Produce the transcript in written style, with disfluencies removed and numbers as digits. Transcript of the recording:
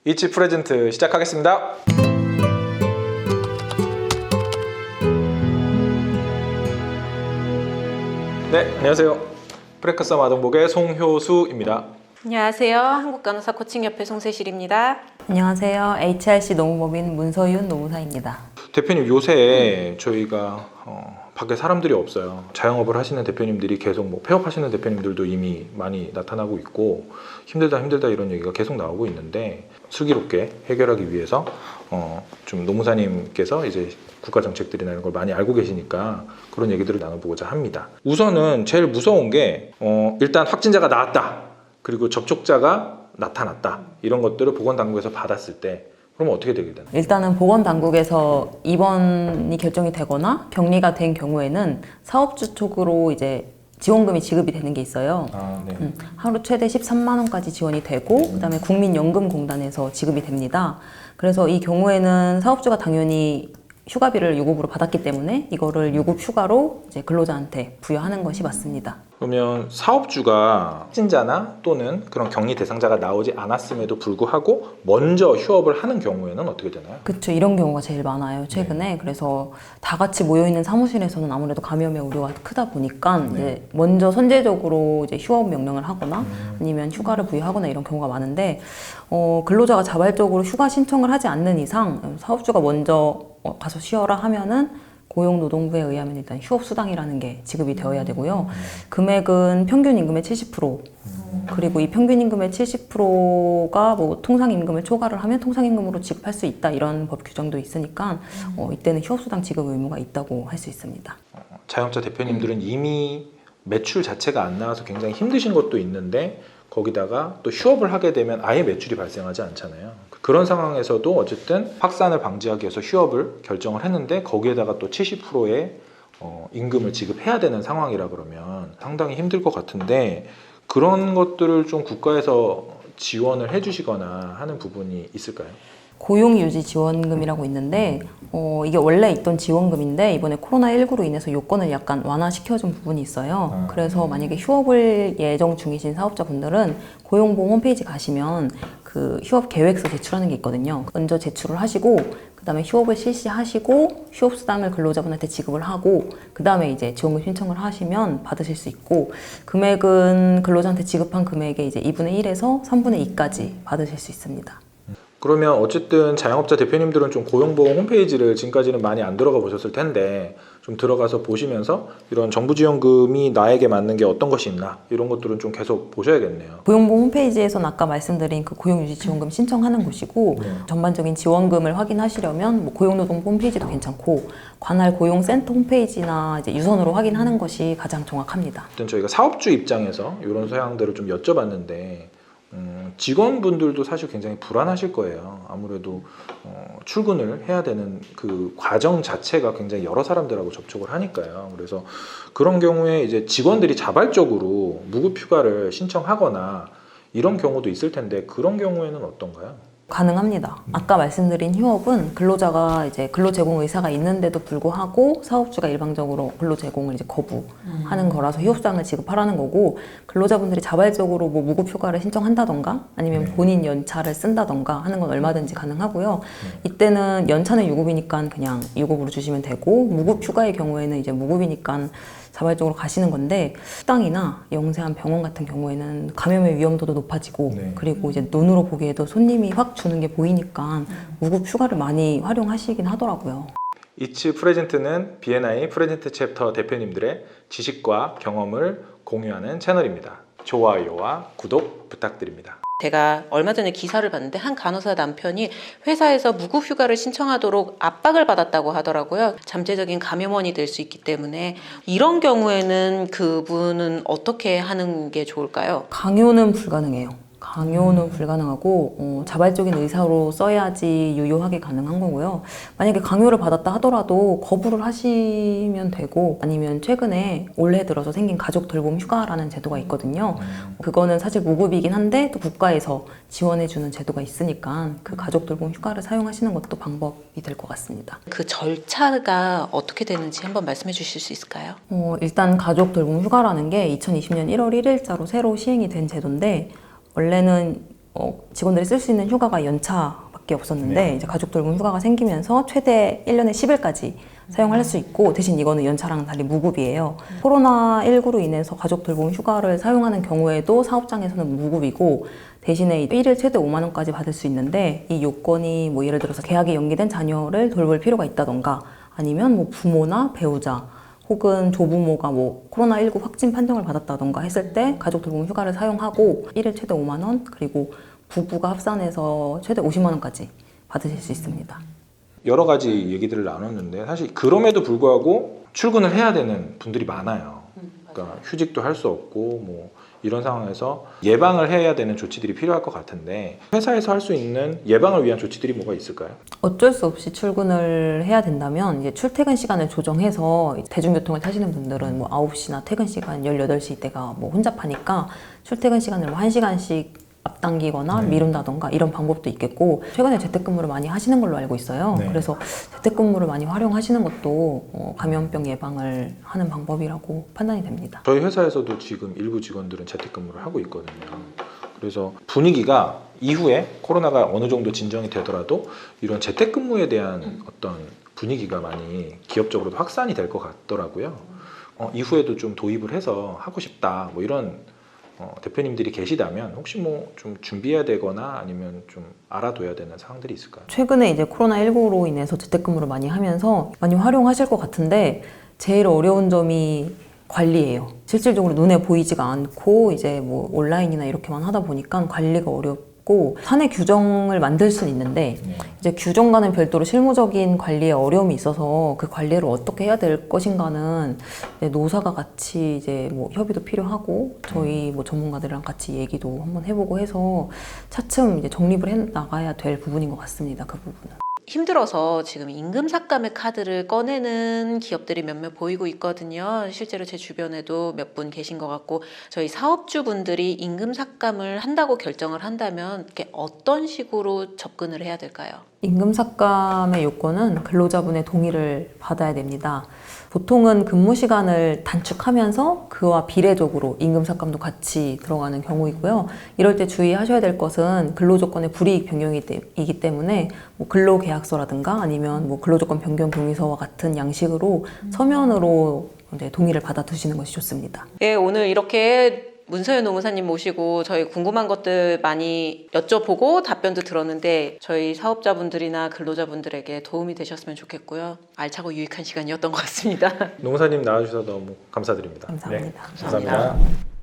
이치 프레젠트 시작하겠습니다. 네, 안녕하세요. 프랭크썸 아동복의 송효수입니다. 안녕하세요. 한국간호사 코칭협회 송세실입니다. 안녕하세요. HRC 노무법인 문서윤 노무사입니다. 대표님, 요새 저희가 밖에 사람들이 없어요. 자영업을 하시는 대표님들이 계속 폐업하시는 대표님들도 이미 많이 나타나고 있고 힘들다 이런 얘기가 계속 나오고 있는데 슬기롭게 해결하기 위해서 좀 노무사님께서 이제 국가 정책들이나 이런 걸 많이 알고 계시니까 그런 얘기들을 나눠보고자 합니다. 우선은 제일 무서운 게 일단 확진자가 나왔다, 그리고 접촉자가 나타났다, 이런 것들을 보건당국에서 받았을 때 그러면 어떻게 되게 되나요? 일단은 보건당국에서 입원이 결정이 되거나 격리가 된 경우에는 사업주 쪽으로 이제 지원금이 지급이 되는 게 있어요. 네. 하루 최대 13만 원까지 지원이 되고 그다음에 국민연금공단에서 지급이 됩니다. 그래서 이 경우에는 사업주가 당연히 휴가비를 유급으로 받았기 때문에 이거를 유급 휴가로 이제 근로자한테 부여하는 것이 맞습니다. 그러면 사업주가 확진자나 또는 그런 격리 대상자가 나오지 않았음에도 불구하고 먼저 휴업을 하는 경우에는 어떻게 되나요? 그렇죠. 이런 경우가 제일 많아요, 최근에. 네. 그래서 다 같이 모여있는 사무실에서는 아무래도 감염의 우려가 크다 보니까 네. 이제 먼저 선제적으로 이제 휴업 명령을 하거나 아니면 휴가를 부여하거나 이런 경우가 많은데 근로자가 자발적으로 휴가 신청을 하지 않는 이상 사업주가 먼저 가서 쉬어라 하면은 고용노동부에 의하면 일단 휴업수당이라는 게 지급이 되어야 되고요. 금액은 평균 임금의 70%, 그리고 이 평균 임금의 70%가 뭐 통상임금을 초과를 하면 통상임금으로 지급할 수 있다, 이런 법 규정도 있으니까 이때는 휴업수당 지급 의무가 있다고 할 수 있습니다. 자영업자 대표님들은 이미 매출 자체가 안 나와서 굉장히 힘드신 것도 있는데 거기다가 또 휴업을 하게 되면 아예 매출이 발생하지 않잖아요. 그런 상황에서도 어쨌든 확산을 방지하기 위해서 휴업을 결정을 했는데 거기에다가 또 70%의 임금을 지급해야 되는 상황이라 그러면 상당히 힘들 것 같은데 그런 것들을 좀 국가에서 지원을 해주시거나 하는 부분이 있을까요? 고용유지지원금이라고 있는데 이게 원래 있던 지원금인데 이번에 코로나19로 인해서 요건을 약간 완화시켜준 부분이 있어요. 그래서 만약에 휴업을 예정 중이신 사업자분들은 고용보험 홈페이지 가시면 그 휴업 계획서 제출하는 게 있거든요. 먼저 제출을 하시고 그 다음에 휴업을 실시하시고 휴업수당을 근로자분한테 지급을 하고 그 다음에 이제 지원금 신청을 하시면 받으실 수 있고, 금액은 근로자한테 지급한 금액의 이제 2분의 1에서 3분의 2까지 받으실 수 있습니다. 그러면 어쨌든 자영업자 대표님들은 좀 고용보험 홈페이지를 지금까지는 많이 안 들어가 보셨을 텐데 좀 들어가서 보시면서 이런 정부 지원금이 나에게 맞는 게 어떤 것이 있나 이런 것들은 좀 계속 보셔야겠네요. 고용보험 홈페이지에서는 아까 말씀드린 그 고용유지지원금 신청하는 곳이고 전반적인 지원금을 확인하시려면 뭐 고용노동부 홈페이지도 괜찮고 관할 고용센터 홈페이지나 이제 유선으로 확인하는 것이 가장 정확합니다. 어쨌든 저희가 사업주 입장에서 이런 사항들을 좀 여쭤봤는데 직원분들도 사실 굉장히 불안하실 거예요. 아무래도 출근을 해야 되는 그 과정 자체가 굉장히 여러 사람들하고 접촉을 하니까요. 그래서 그런 경우에 이제 직원들이 자발적으로 무급휴가를 신청하거나 이런 경우도 있을 텐데 그런 경우에는 어떤가요? 가능합니다. 아까 말씀드린 휴업은 근로자가 이제 근로 제공 의사가 있는데도 불구하고 사업주가 일방적으로 근로 제공을 이제 거부하는 거라서 휴업수당을 지급하라는 거고, 근로자분들이 자발적으로 뭐 무급휴가를 신청한다던가 아니면 본인 연차를 쓴다던가 하는 건 얼마든지 가능하고요. 이때는 연차는 유급이니까 그냥 유급으로 주시면 되고, 무급휴가의 경우에는 이제 무급이니까 자발적으로 가시는 건데, 식당이나 영세한 병원 같은 경우에는 감염의 위험도도 높아지고 그리고 이제 눈으로 보기에도 손님이 확 주는 게 보이니까 무급 휴가를 많이 활용하시긴 하더라고요. 이츠 프레젠트는 B&I 프레젠트 챕터 대표님들의 지식과 경험을 공유하는 채널입니다. 좋아요와 구독 부탁드립니다. 제가 얼마 전에 기사를 봤는데 한 간호사 남편이 회사에서 무급휴가를 신청하도록 압박을 받았다고 하더라고요. 잠재적인 감염원이 될 수 있기 때문에 이런 경우에는 그분은 어떻게 하는 게 좋을까요? 강요는 불가능해요. 강요는 불가능하고 자발적인 의사로 써야지 유효하게 가능한 거고요. 만약에 강요를 받았다 하더라도 거부를 하시면 되고, 아니면 최근에 올해 들어서 생긴 가족 돌봄 휴가라는 제도가 있거든요. 그거는 사실 무급이긴 한데 또 국가에서 지원해주는 제도가 있으니까 그 가족 돌봄 휴가를 사용하시는 것도 방법이 될 것 같습니다. 그 절차가 어떻게 되는지 한번 말씀해 주실 수 있을까요? 일단 가족 돌봄 휴가라는 게 2020년 1월 1일자로 새로 시행이 된 제도인데, 원래는 직원들이 쓸 수 있는 휴가가 연차밖에 없었는데 네. 이제 가족 돌봄 휴가가 생기면서 최대 1년에 10일까지 사용할 수 있고 대신 이거는 연차랑 달리 무급이에요. 코로나19로 인해서 가족 돌봄 휴가를 사용하는 경우에도 사업장에서는 무급이고 대신에 1일 최대 5만 원까지 받을 수 있는데 이 요건이 뭐 예를 들어서 계약이 연기된 자녀를 돌볼 필요가 있다던가 아니면 뭐 부모나 배우자 혹은 조부모가 뭐 코로나19 확진 판정을 받았다던가 했을 때 가족 돌봄 휴가를 사용하고 1일 최대 5만 원 그리고 부부가 합산해서 최대 50만 원까지 받으실 수 있습니다. 여러 가지 얘기들을 나눴는데 사실 그럼에도 불구하고 출근을 해야 되는 분들이 많아요. 그러니까 휴직도 할 수 없고 뭐 이런 상황에서 예방을 해야 되는 조치들이 필요할 것 같은데 회사에서 할 수 있는 예방을 위한 조치들이 뭐가 있을까요? 어쩔 수 없이 출근을 해야 된다면 이제 출퇴근 시간을 조정해서 대중교통을 타시는 분들은 뭐 9시나 퇴근 시간 18시 때가 뭐 혼잡하니까 출퇴근 시간을 뭐 1시간씩 앞당기거나 미룬다던가 이런 방법도 있겠고 최근에 재택근무를 많이 하시는 걸로 알고 있어요. 네. 그래서 재택근무를 많이 활용하시는 것도 감염병 예방을 하는 방법이라고 판단이 됩니다. 저희 회사에서도 지금 일부 직원들은 재택근무를 하고 있거든요. 그래서 분위기가 이후에 코로나가 어느 정도 진정이 되더라도 이런 재택근무에 대한 어떤 분위기가 많이 기업적으로도 확산이 될 것 같더라고요. 이후에도 좀 도입을 해서 하고 싶다 뭐 이런 대표님들이 계시다면 혹시 뭐 좀 준비해야 되거나 아니면 좀 알아둬야 되는 사항들이 있을까요? 최근에 이제 코로나19로 인해서 재택근무를 많이 하면서 많이 활용하실 것 같은데 제일 어려운 점이 관리예요. 실질적으로 눈에 보이지가 않고 이제 뭐 온라인이나 이렇게만 하다 보니까 관리가 어렵고 사내 규정을 만들 수는 있는데 이제 규정과는 별도로 실무적인 관리에 어려움이 있어서 그 관리를 어떻게 해야 될 것인가는 이제 노사가 같이 이제 뭐 협의도 필요하고 저희 뭐 전문가들이랑 같이 얘기도 한번 해보고 해서 차츰 이제 정립을 해 나가야 될 부분인 것 같습니다. 그 부분은. 힘들어서 지금 임금 삭감의 카드를 꺼내는 기업들이 몇몇 보이고 있거든요. 실제로 제 주변에도 몇 분 계신 것 같고 저희 사업주분들이 임금 삭감을 한다고 결정을 한다면 이렇게 어떤 식으로 접근을 해야 될까요? 임금 삭감의 요건은 근로자분의 동의를 받아야 됩니다. 보통은 근무 시간을 단축하면서 그와 비례적으로 임금 삭감도 같이 들어가는 경우이고요. 이럴 때 주의하셔야 될 것은 근로조건의 불이익 변경이기 때문에 뭐 근로계약서라든가 아니면 뭐 근로조건 변경 동의서와 같은 양식으로 서면으로 이제 동의를 받아 두시는 것이 좋습니다. 예, 오늘 이렇게 문서연 노무사님 모시고 저희 궁금한 것들 많이 여쭤보고 답변도 들었는데 저희 사업자분들이나 근로자분들에게 도움이 되셨으면 좋겠고요. 알차고 유익한 시간이었던 것 같습니다. 노무사님 나와주셔서 너무 감사드립니다. 감사합니다. 네, 감사합니다.